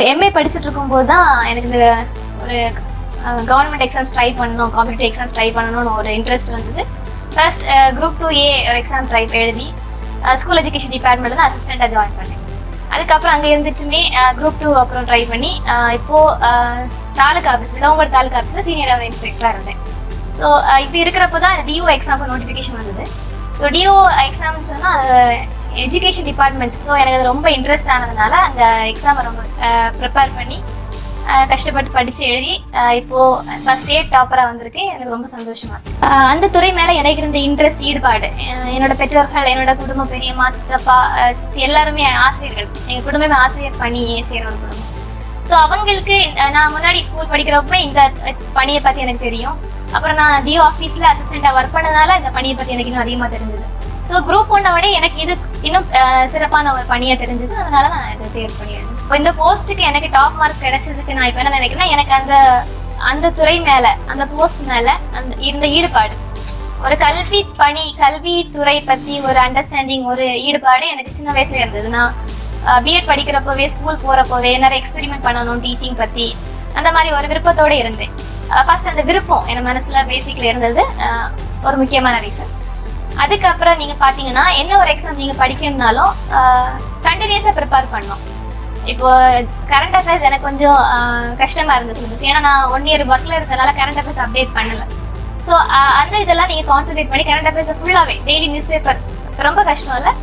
MA படிச்சுட்டு இருக்கும்போது தான் எனக்கு இந்த ஒரு கவர்மெண்ட் எக்ஸாம்ஸ் ட்ரை பண்ணணும், காம்படிட்டிவ் எக்ஸாம்ஸ் ட்ரை பண்ணணும்னு ஒரு இன்ட்ரெஸ்ட் வந்தது. ஃபர்ஸ்ட் குரூப் 2A ஒரு எக்ஸாம் ட்ரை எழுதி ஸ்கூல் எஜுகேஷன் டிபார்ட்மெண்ட் தான் அசிஸ்டண்ட்டாக ஜாயின் பண்ணேன். அதுக்கப்புறம் அங்கே இருந்துட்டுமே குரூப் 2 அப்புறம் ட்ரை பண்ணி இப்போது தாலுக்கா ஆஃபீஸ், விளவங்கோடு தாலுக்கா ஆஃபீஸில் சீனியர் லெவல் இன்ஸ்பெக்டராக இருந்தேன். ஸோ இப்படி இருக்கிறப்போ தான் டிஓ எக்ஸாமுக்கு நோட்டிஃபிகேஷன் வந்தது. ஸோ டிஓ எக்ஸாம்னு சொன்னால் அது எஜுகேஷன் டிபார்ட்மெண்ட். ஸோ எனக்கு அது ரொம்ப இன்ட்ரெஸ்ட் ஆனதுனால அந்த எக்ஸாமை ரொம்ப ப்ரிப்பேர் பண்ணி கஷ்டப்பட்டு படித்து எழுதி இப்போது ஃபர்ஸ்ட் ஸ்டேட் டாப்பராக வந்திருக்கேன். எனக்கு ரொம்ப சந்தோஷமாக இருக்குது. அந்த துறை மேலே எனக்கு இருந்த இன்ட்ரெஸ்ட், ஈடுபாடு, என்னோட பெற்றோர்கள், என்னோட குடும்பம், பெரியம்மா, சித்தப்பா, சித்தி எல்லாருமே ஆசிரியர்கள். எங்கள் குடும்பமே ஆசிரியர் பணி செய்கிற ஒரு குடும்பம். ஸோ அவங்களுக்கு நான் முன்னாடி ஸ்கூல் படிக்கிறப்ப இந்த பணியை பற்றி எனக்கு தெரியும். அப்புறம் நான் டிஓ ஆஃபீஸில் அசிஸ்டண்ட்டாக ஒர்க் பண்ணதால இந்த பணியை பற்றி எனக்கு இன்னும் அதிகமாக தெரிஞ்சது. ஸோ குரூப் 1 விட எனக்கு இது இன்னும் சிறப்பான ஒரு பணியாக தெரிஞ்சது. அதனால நான் இதை தேர்வு பண்ணிடுறேன். இப்போ இந்த போஸ்ட்டுக்கு எனக்கு டாப் மார்க் கிடைச்சதுக்கு நான் இப்போ என்ன நினைக்கிறேன்னா, எனக்கு அந்த துறை மேலே, அந்த போஸ்ட் மேலே இருந்த ஈடுபாடு, ஒரு கல்வித்துறை பற்றி ஒரு அண்டர்ஸ்டாண்டிங், ஒரு ஈடுபாடு எனக்கு சின்ன வயசுல இருந்தது. நான் பிஎட் படிக்கிறப்பவே, ஸ்கூல் போகிறப்பவே நிறைய எக்ஸ்பெரிமெண்ட் பண்ணணும் டீச்சிங் பற்றி, அந்த மாதிரி ஒரு விருப்பத்தோடு இருந்தேன். ஃபர்ஸ்ட் அந்த விருப்பம் என் மனசில் பேசிக்கில் இருந்தது ஒரு முக்கியமான ரீசன். அதுக்கப்புறம் நீங்கள் பார்த்தீங்கன்னா, என்ன ஒரு எக்ஸாம் நீங்கள் படிக்கணும்னாலும் கண்டினியூஸாக ப்ரிப்பேர் பண்ணணும். இப்போ கரண்ட் அஃபேர்ஸ் எனக்கு கொஞ்சம் கஷ்டமாக இருந்தது சிலபஸ். ஏன்னா நான் 1 இயர் ஒர்க்கில் இருந்ததுனால கரண்ட் அஃபேர்ஸ் அப்டேட் பண்ணலை. ஸோ அந்த இதெல்லாம் நீங்கள் கான்சன்ட்ரேட் பண்ணி கரண்ட் அஃபேர்ஸை ஃபுல்லாகவே டெய்லி நியூஸ் பேப்பர், ரொம்ப கஷ்டம் இல்லை,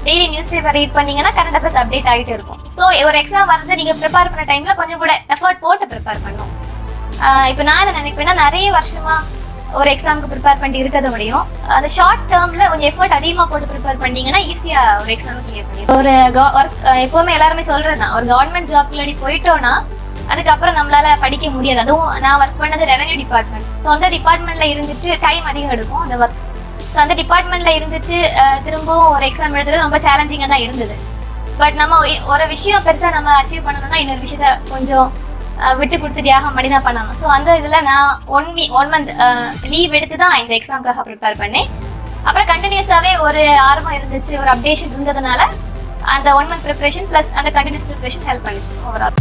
டெய்லி நியூஸ் பேப்பர் ரீட் பண்ணீங்கன்னா கரண்ட் அஃபேர்ஸ் அப்டேட் ஆகிட்டு இருக்கும். ஸோ ஒரு எக்ஸாம் வரது நீங்கள் ப்ரிப்பேர் பண்ண டைமில் கொஞ்சம் கூட எஃபர்ட் போட்டு ப்ரிப்பேர் பண்ணணும். இப்போ நான் என்ன நினைப்பேன்னா, நிறைய வருஷமாக ஒரு எக்ஸாமுக்கு ப்ரிப்பேர் பண்ணிட்டு இருக்கிறத விடையும் அந்த ஷார்ட் டேர்மில் கொஞ்சம் எஃபர்ட் அதிகமாக போட்டு ப்ரிப்பேர் பண்ணிங்கன்னா ஈஸியாக ஒரு எக்ஸாமுக்கு கிளியர் பண்ணி. ஒரு ஒர்க் எப்போவுமே எல்லாருமே சொல்கிறது தான், ஒரு கவர்மெண்ட் ஜாப்லடி போயிட்டோன்னா அதுக்கப்புறம் நம்மளால படிக்க முடியாது. அதுவும் நான் ஒர்க் பண்ணது ரெவென்யூ டிபார்ட்மெண்ட். ஸோ அந்த டிபார்ட்மெண்ட்டில் இருந்துட்டு டைம் அதிகம் எடுக்கும் அந்த ஒர்க். ஸோ அந்த டிபார்ட்மெண்ட்டில் இருந்துட்டு திரும்பவும் ஒரு எக்ஸாம் எழுதுறது ரொம்ப சேலஞ்சிங்காக தான் இருந்தது. பட் நம்ம ஒரு விஷயம் பெருசாக நம்ம அச்சீவ் பண்ணணும்னா இன்னொரு விஷயத்த கொஞ்சம் விட்டு கொடுத்து தியாகம் பண்ணி தான் பண்ணணும். ஸோ அந்த இதில் நான் 1 மந்த் லீவ் எடுத்து தான் இந்த எக்ஸாமுக்காக ப்ரிப்பேர் பண்ணேன். அப்புறம் கண்டினியூஸாகவே ஒரு ஆர்வம் இருந்துச்சு, ஒரு அப்டேஷன் இருந்ததுனால அந்த 1 மந்த் ப்ரிப்பரேஷன் ப்ளஸ் அந்த கண்டினியூஸ் ப்ரிப்பரேஷன் ஹெல்ப் பண்ணிச்சு ஓவரால்.